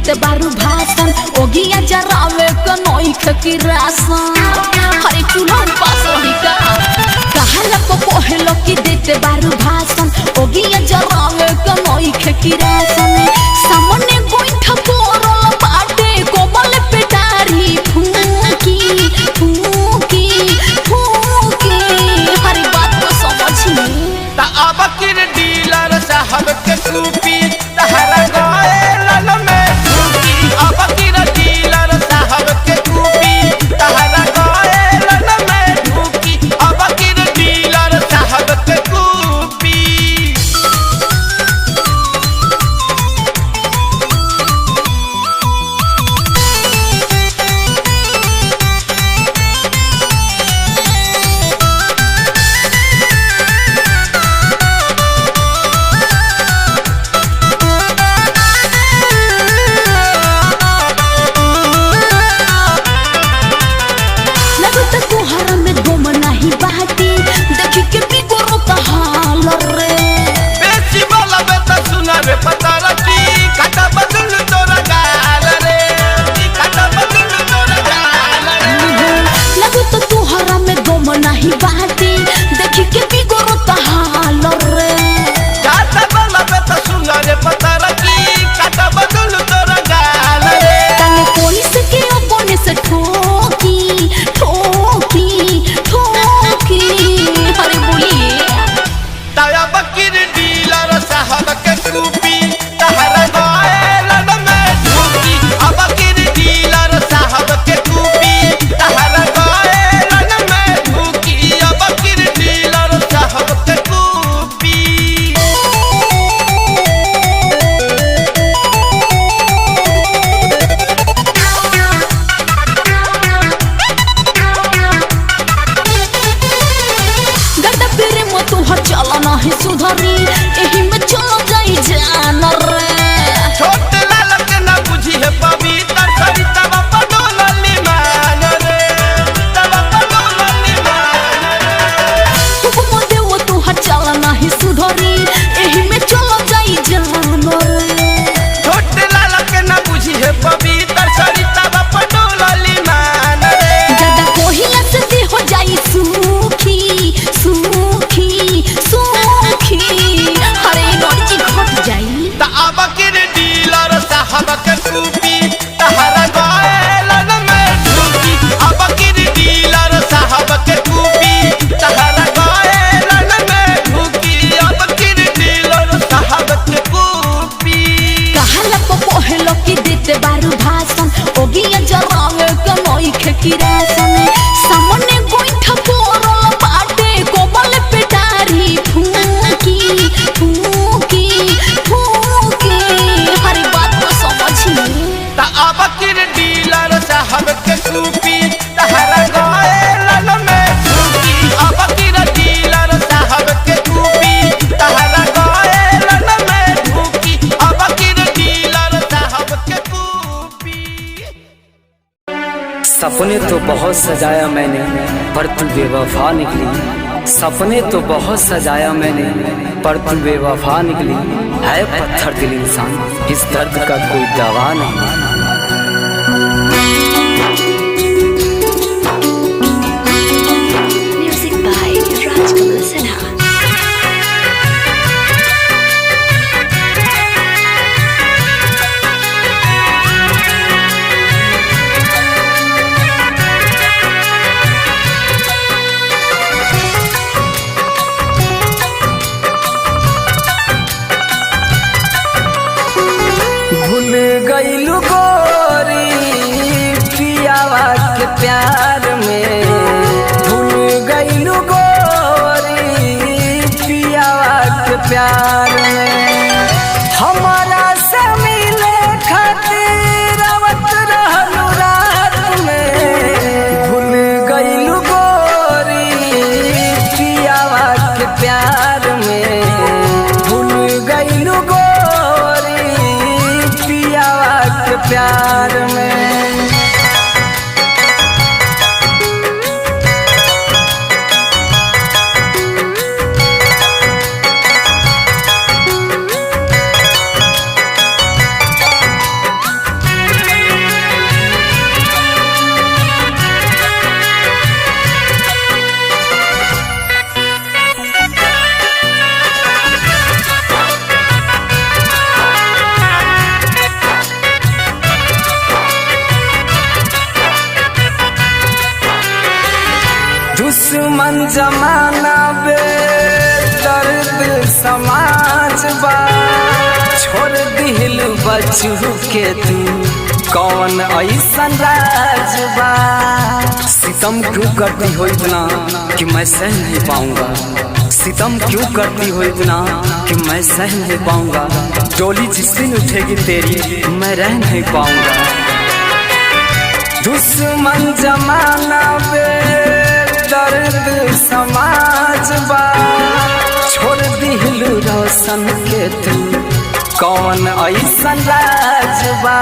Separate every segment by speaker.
Speaker 1: देते बारू भाषण ओगिया जरावे कनोई खकी रासन हरे चूल्हा पास रही का कहला को कोहलो की देते बारू भाषण ओगिया जरावे कनोई खकी रासन सामने गोइठा पोरल बाटे कोमल पेटारी फूकी फूकी फूकी हरी बात को समझी
Speaker 2: ता अब किर डीलर साहब के टूपी तहरा गोयल में टूपी अब किर डीलर साहब के टूपी तहरा गोयल में टूपी अब किर डीलर साहब के टूपी
Speaker 1: सुधरी एही में चलो जाई जान रे
Speaker 2: छोटे लालक ना बुझी है पवित्र सरिता बापा डोलली मान रे तब डोलली मान रे
Speaker 1: तुम मोदे वो तू चल नहीं सुधरी एही में चलो जाई जान रे
Speaker 2: छोटे लालक ना बुझी है पवित्र सरिता बापा डोलली मान रे
Speaker 1: ज्यादा कोहिला से दी हो जाई सूखी सूखी सूखी हरे नोची घट जाई
Speaker 2: ता अब किर डीलर साहब के टूपी तहरा गोयल में टूपी अब किर डीलर साहब के टूपी तहरा गोयल में टूपी अब किर डीलर साहब के टूपी
Speaker 1: कहला को कोहलो की देते बारू भाषण ओगिया जरावे कनोई खकी रासन सामने गोइठा पोरल बाटे कोमल पेटारी फूकी फूकी फूकी हरी बात को समझी
Speaker 2: ता अब किर डीलर साहब के टूपी तहरा गोयल में टूपी अब किर डीलर साहब के टूपी तहरा गोयल में टूपी अब किर डीलर साहब के टूपी
Speaker 3: सपने तो बहुत सजाया मैंने पर तू बेवफा निकली सपने तो बहुत सजाया मैंने पर तू बेवफा निकली है पत्थर दिल इंसान इस दर्द का कोई दवा नहीं
Speaker 1: म्यूजिक बाय राजकमल सिन्हा
Speaker 3: भूल गईलू गोरी पियावा के प्यार में भूल गईलू गोरी पियावा के प्यार में हमारा से मिले खातिर आवत रहलू रात में भूल गईलू गोरी पियावा के प्यार में भूल गईलू गोरी पियावा के प्यार में जमाना बे दर्द समाज बा छोड़ दिल बचू के तू कौन ऐसन राज बा। सितम क्यों करती हो इतना कि मैं सह नहीं पाऊंगा, सितम क्यों करती हो इतना कि मैं सह नहीं पाऊंगा। डोली जिस दिन उठेगी तेरी मैं रह नहीं पाऊंगा। दुश्मन जमाना बे दर्द समाज बा छोड़ दिलू रोशन के तू कौन ऐसन राज बा।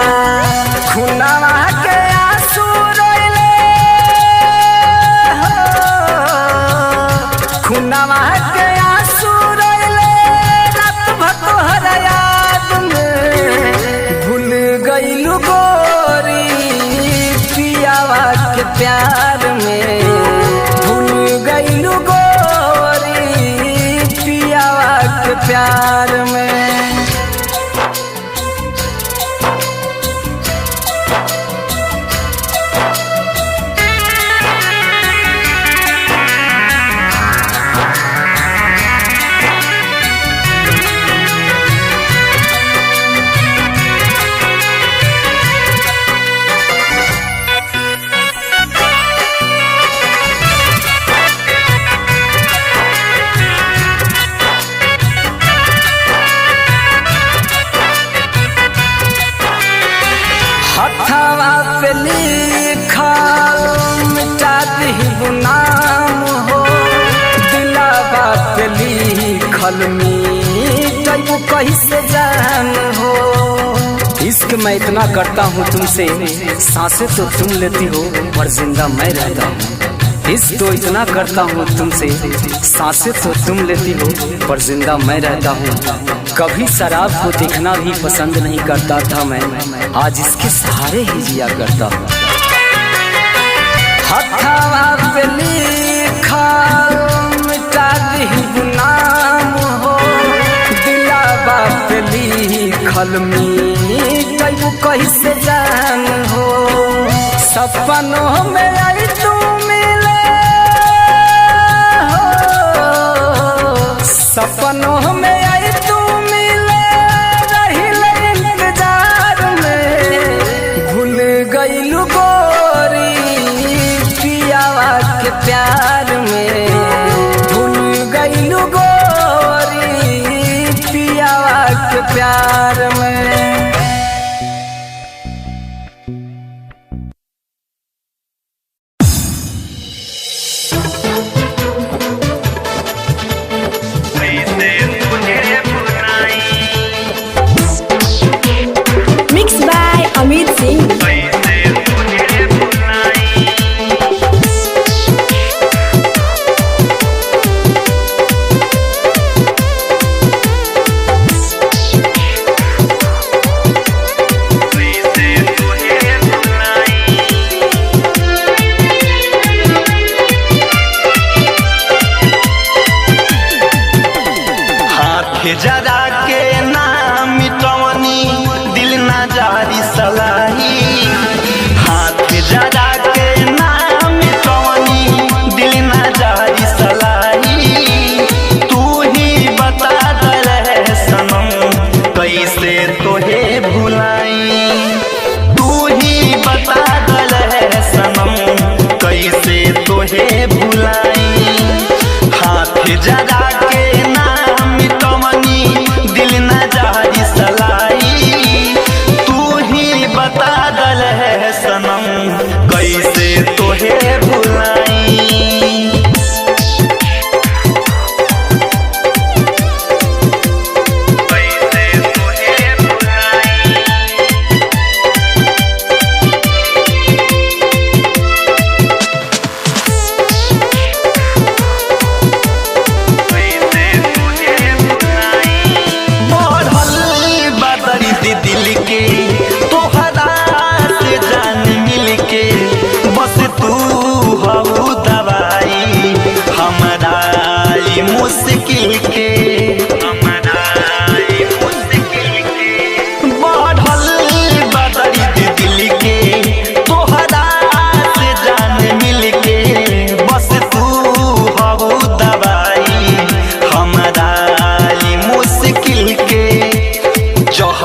Speaker 3: खुनावा के आंसू रोइले हो, खुनावा के आंसू रोइले रात भर तोहर याद में। भूल गइलू गोरी पियावा के प्यार में, भूल गइलू गोरी पियावा के प्यार में। हथवा पे लिखल मिटा दीबू नाम हो, दिलावा पे लिखल मिटाबू कैसे जान हो। इश्क मैं इतना करता हूँ तुमसे, सांसें तो तुम लेती हो पर जिंदा मैं रहता हूँ। इश्क तो इतना करता हूँ तुमसे, सांसें तो तुम लेती हो पर जिंदा मैं रहता हूँ। कभी शराब को देखना भी पसंद नहीं करता था मैं, आज इसके सहारे ही जिया करता हूँ। हथवा पे लिखल मिटा दीबू नाम हो, दिलावा पे लिखल मिटाबू कैसे जान हो। सपनों में आई तू मिले हो, सपनों में आई तू मिले रहिले इंतजार में। भूल गइलू गोरी पियावा के प्यार में, भूल गइलू गोरी पियावा के प्यार में।
Speaker 4: Mixed by Amit Singh.
Speaker 2: जरा के नाम मिटवनी दिल ना जारी सलाही, हाथ जरा के नाम मिटवनी दिल ना जारी सलाही। तू ही बता दे सनम कैसे तोहे भुलाई, तू ही बता दे सनम कैसे तोहे भुलाई। हाथ जरा के नाम मिटवनी दिल ना जा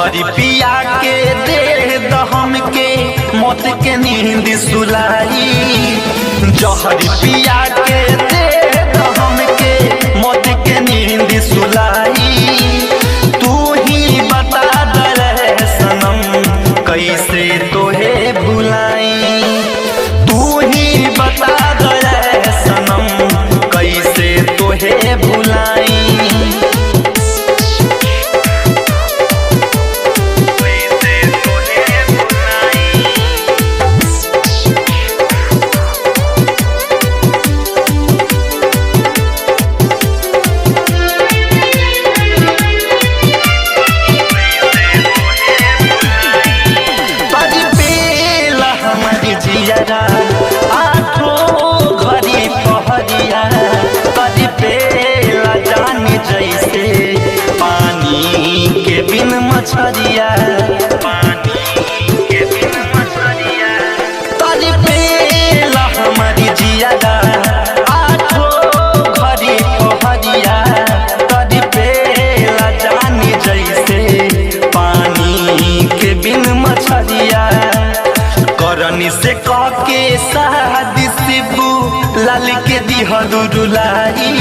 Speaker 2: जहरी पिया के दे दहम के मौत के नींद सुलाई। जहरी पिया के दे दहम के मौत के नींद सुलाई। तू ही बता दे सनम कैसे तोहे भुलाई। तू ही बता दे सनम कैसे तोहे भुलाई। जैसे पानी के बिन मछरिया पानी के बिन मछरिया तरी पेला हमारी जियादा आठो घड़ी पहरिया तरी पेला जानी जैसे पानी के बिन मछरिया। करनी से के शादी शिबू लाल के दिहलू रुलाई।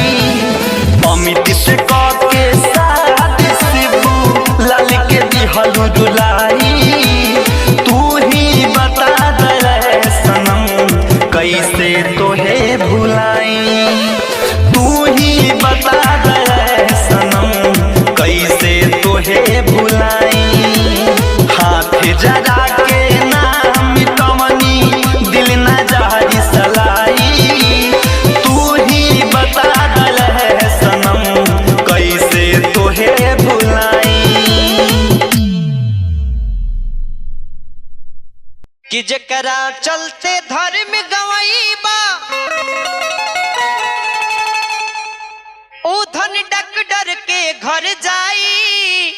Speaker 2: अमित से के शादी शिबू लाल के दिहलू रुलाई। तू ही बता दे सनम कैसे तोहे भुलाई। तू ही बता दे सनम कैसे तोहे भुलाई। हाथ जरा के नाम कमनी दिल न जारी सलाई। तू ही बता दे सनम कैसे तोहे भुलाई।
Speaker 5: कि जकरा चलते धर्म गवाई बा ओ धन डॉक्टर के घर जाई।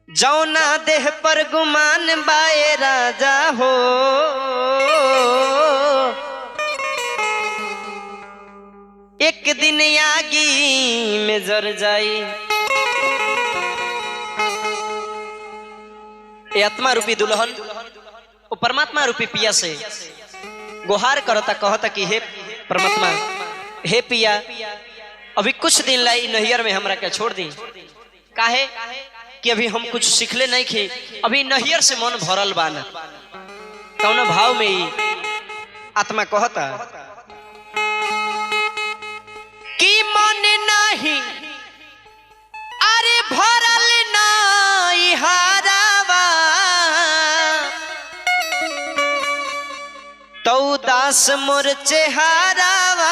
Speaker 5: जौना देह पर गुमान बाए राजा हो एक दिन आगी में जर जाई। ए आत्मा रूपी दुल्हन ओ परमात्मा रूपी पिया से गुहार करता कहता कि हे परमात्मा हे पिया अभी कुछ दिन लाई नहियर में हमरा के छोड़ दी। काहे कि अभी हम कुछ सीखले नहीं खे। अभी नहियर से मन भरल बाना। कौन भाव में ही आत्मा कहता कि मन नहीं अरे भरल नहीं हारावा तो दास मोर चेहारावा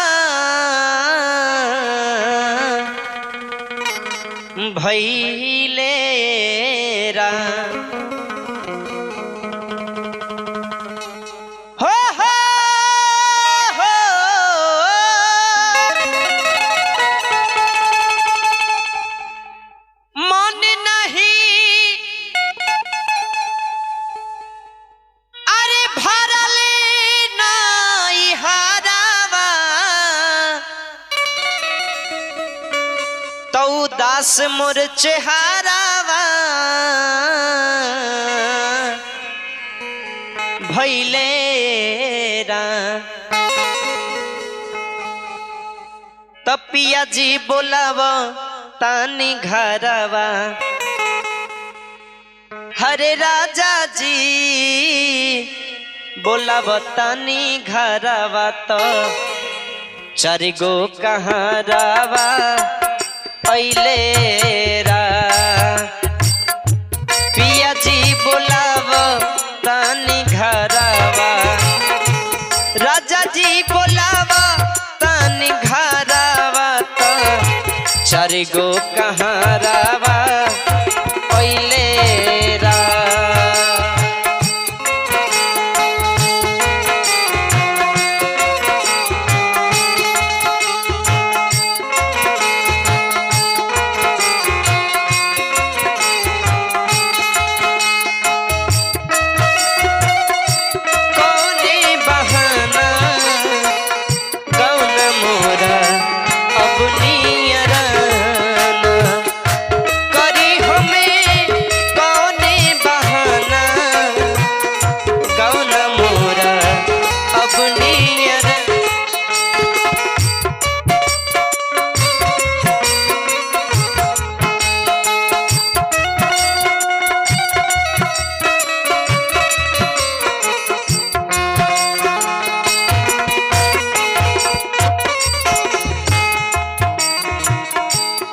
Speaker 5: भैले रा हो मन नहीं अरे भरल नहीं हारावा तो दास मोर चेहारावा भैले रा। तपिया जी बोलाव तानी घरवा हरे राजा जी बोलाव तानी घरवा तो चार गो कहारावा पहले रा। पिया जी बोलाव तानी घरवा राजा जी बोलाव तानी घरवा तो चार गो कहारावा पहले रा।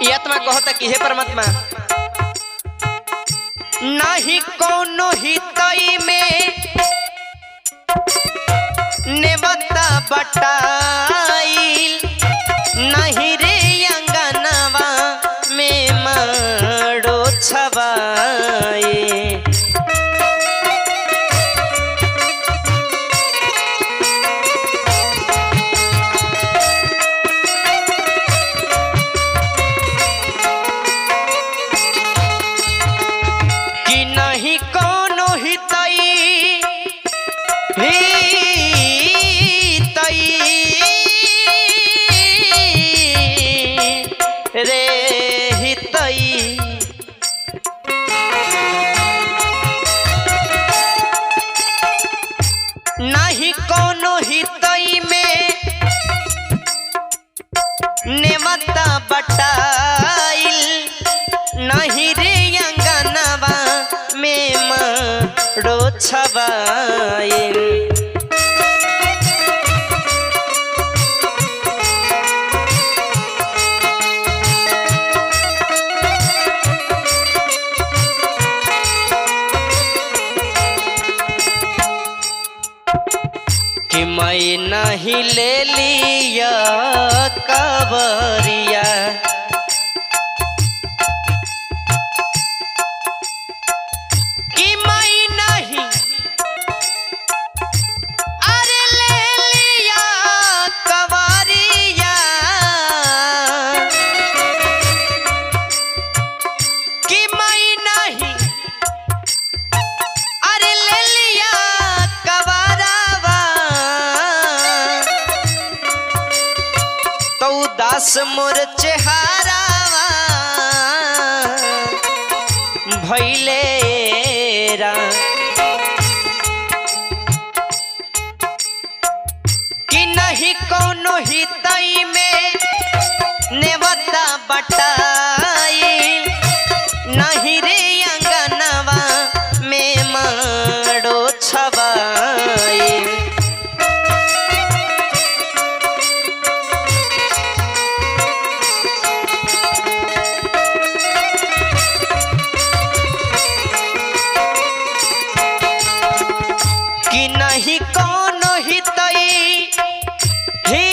Speaker 5: ये आत्मा कहता कि हे परमात्मा नहीं कोनो हितई में नेवता बटाइल नहीं रे अंगनवा में माड़ो छवाए कि नहीं कोनो हितई रे हितई नहीं कोनो हितई में नेवता बटाइल नहीं रे अंगनवा में माड़ो छवाइल कि मैं नहीं ले लिया कवरिया कि मैं नहीं अरे ले लिया कवरिया कि मैं नहीं अरे ले लिया कवरवा तो दास मोर चेहरावा भैले रा कि नहीं कोनो हितई में नेवता बटाई नहीं रे अंगनवा में माड़ो छवाई कि नहीं कोनो हितई रे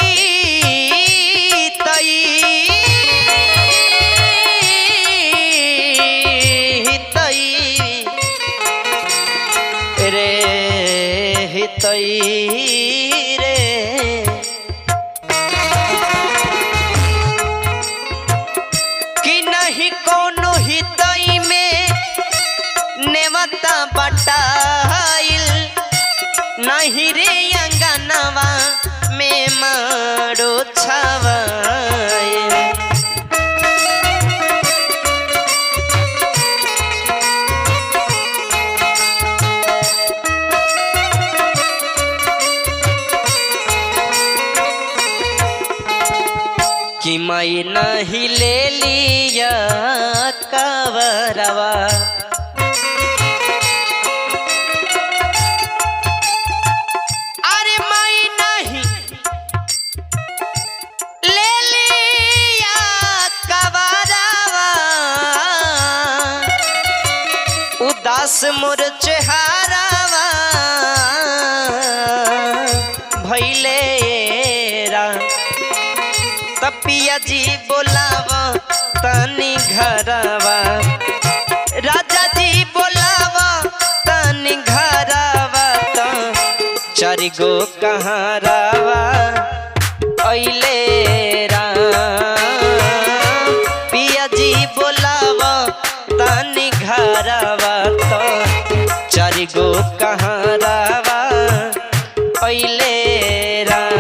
Speaker 5: हितई रे कि नहीं कोनो हितई में नेवता बटाइल नहीं रे अंगनवा में माड़ो छवाइल कि मैं नहीं ले लिया कवरवा अरे मैं नहीं ले लिया कवरवा उदास मोर चेहरावा भैले रा तपिया जी बोलावा तनी घरवा राजा जी बोलावा तनी घरवा तो चारि गो कहारावा अइले राम पिया जी बोलावा तनी घरवा तो चारि गो कहारावा अइले राम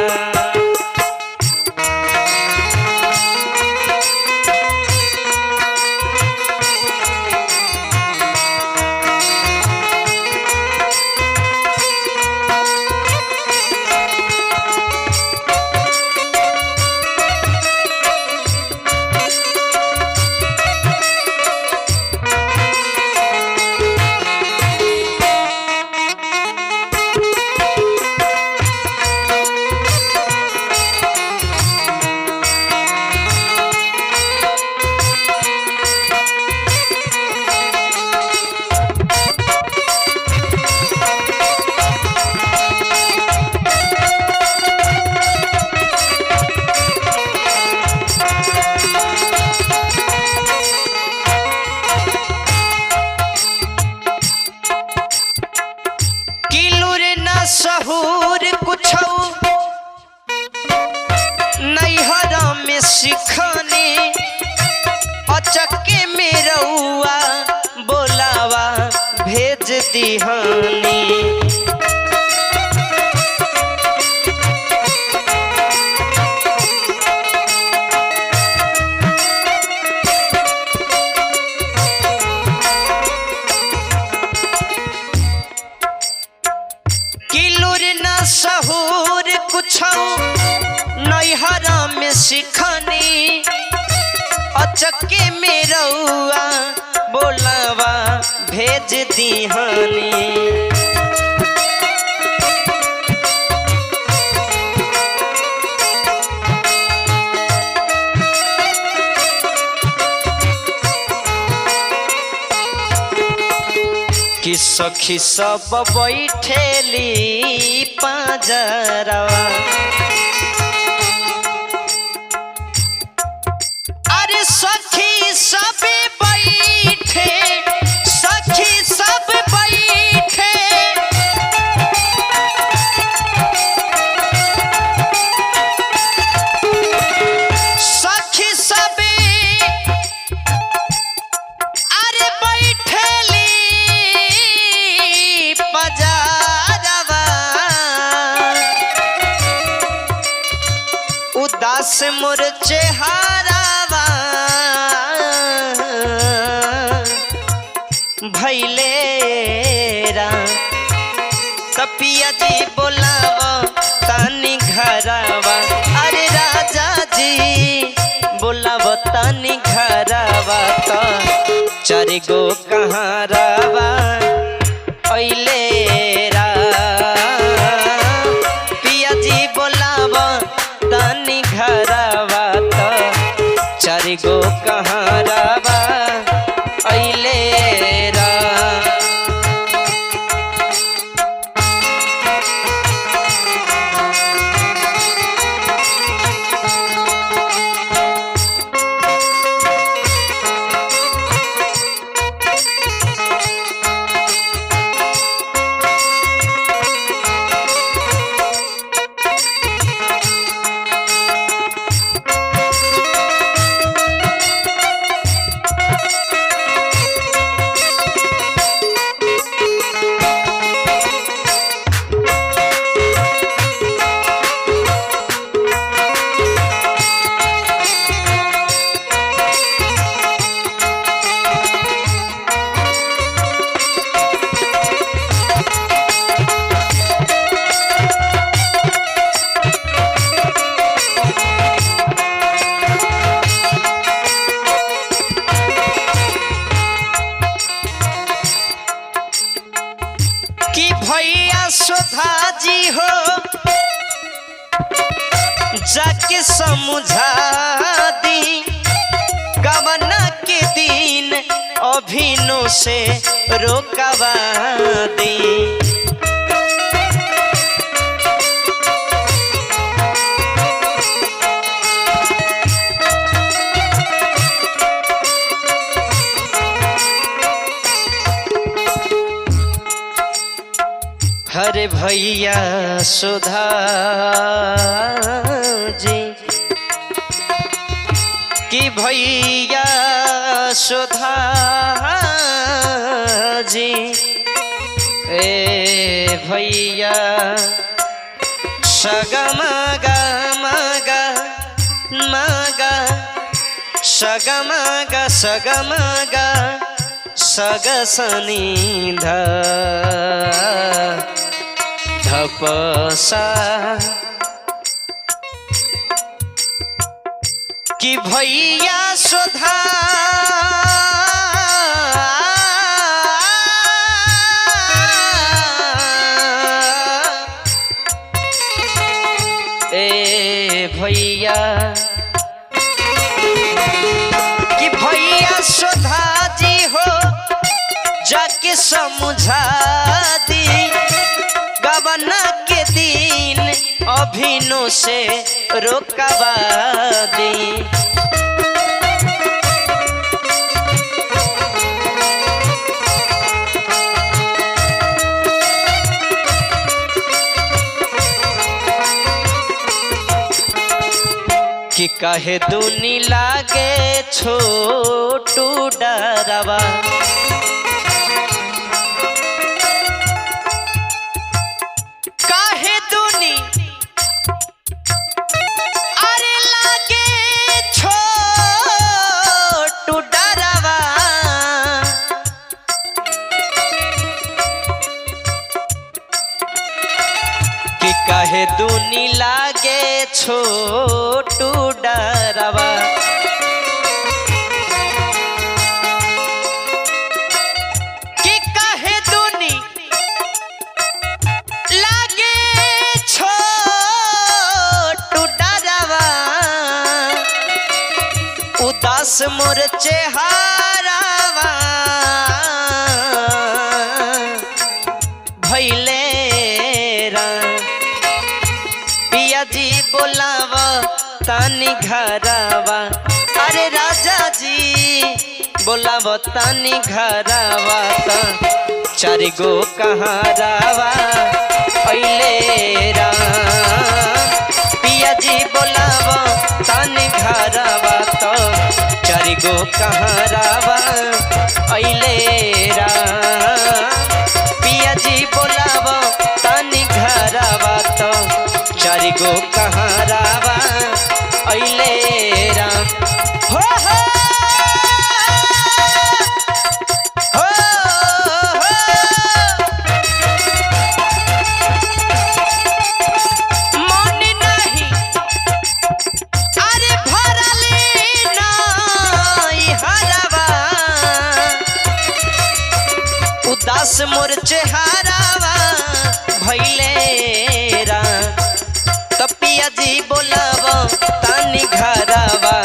Speaker 5: दिहानी। किलुर न सहूर कुछ नैहरा में सिखनी, अचके में रउआ बोलावा भेज दिहानी। कि सखी सब बैठेली पाजरवा, अरे सखी सब बैठे, सखी सब बैठे, सखी सब अरे बैठेली पजारवा, उदास मोर चेहरावा भैले रा। तपिया जी बोलावा तानी घरवा, अरे राजा जी बोलावा तानी घरवा। तो चारि गो कहारवा अइले रा, पिया जी बोलावा तानी घरवा। तो चारि गो कहारवा अइले रा। कि भैया सुधा जी हो जाके समझा दी, गवना के दिन अभिनो से रोकवा दी। हरे भैया सुधा जी, कि भैया सुधा जी, ए भैया सगमगा मगा मगा, सगमगा सगमगा सगसनी ध धपसा, कि भैया सुधा ए भैया, कि भैया सुधा जी हो जाके समझा दी, गवना के दिन अभिनो से रोकवा दी। कि कहे दुनी लागे छोटू डरवा, काहे दूनी लागे छोटू डरावा कि काहे दूनी लागे छोटू डरावा उदास मोर चेहरावा भैले पिया जी बोलावा तानी घरावा अरे राजा जी बोलावा तानी घरावा ता चारि गो कहारावा अइले पिया जी बोलावा तानी घरावा ता चारि गो कहारावा अइले पिया जी बोलावा तानी घरावा तो चारि गो कहारावा अइले राम हो हो हो हो मन नहीं अरे भरली नहीं हरावा उदास मोर चेहरावा भैले पिया जी बोलावा तानी घरावा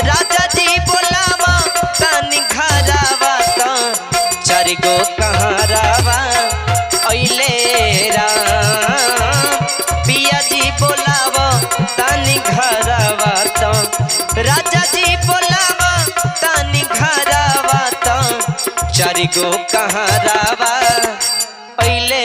Speaker 5: राजा जी बोलावा तानी घरावा ता चारि गो कहारावा अइले पिया जी बोलावा तानी घरावा ता राजा जी बोलावा तानी घरावा ता चारि गो कहारावा अइले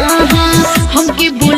Speaker 1: हमके बोल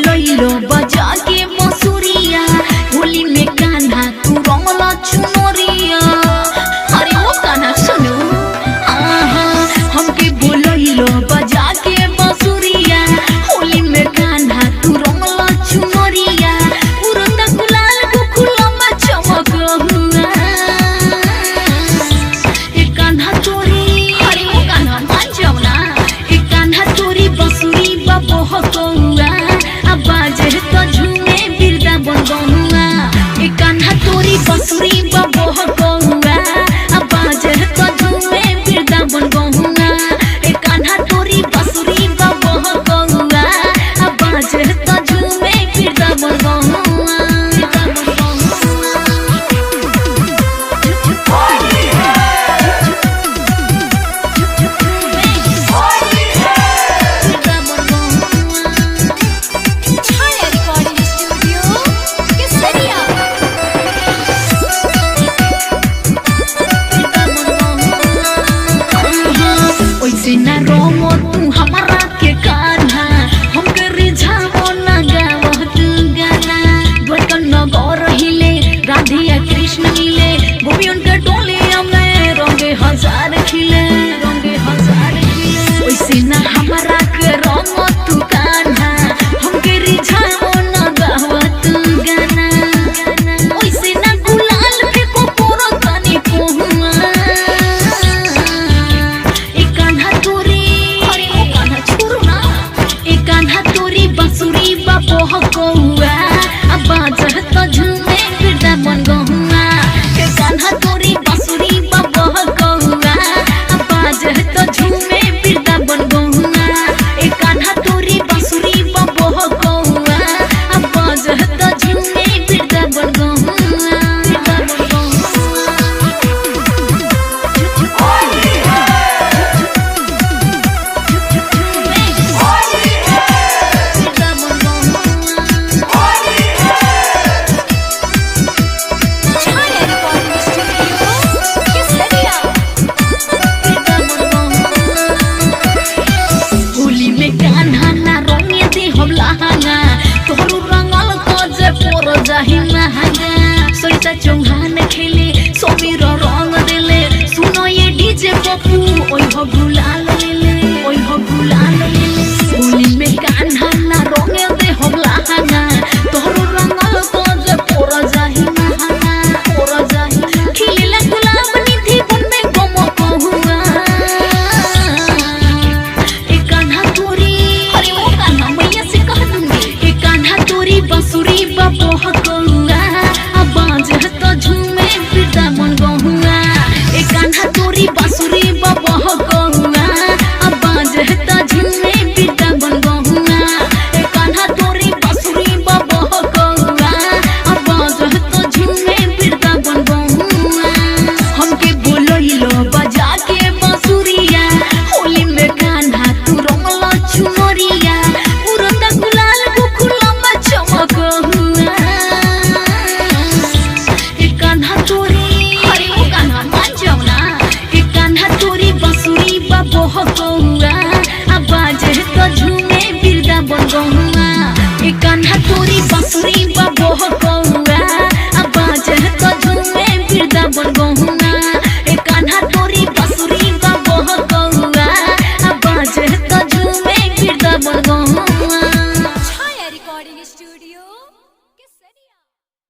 Speaker 1: कान्हा तोरी बांसुरी बा बोह कौआ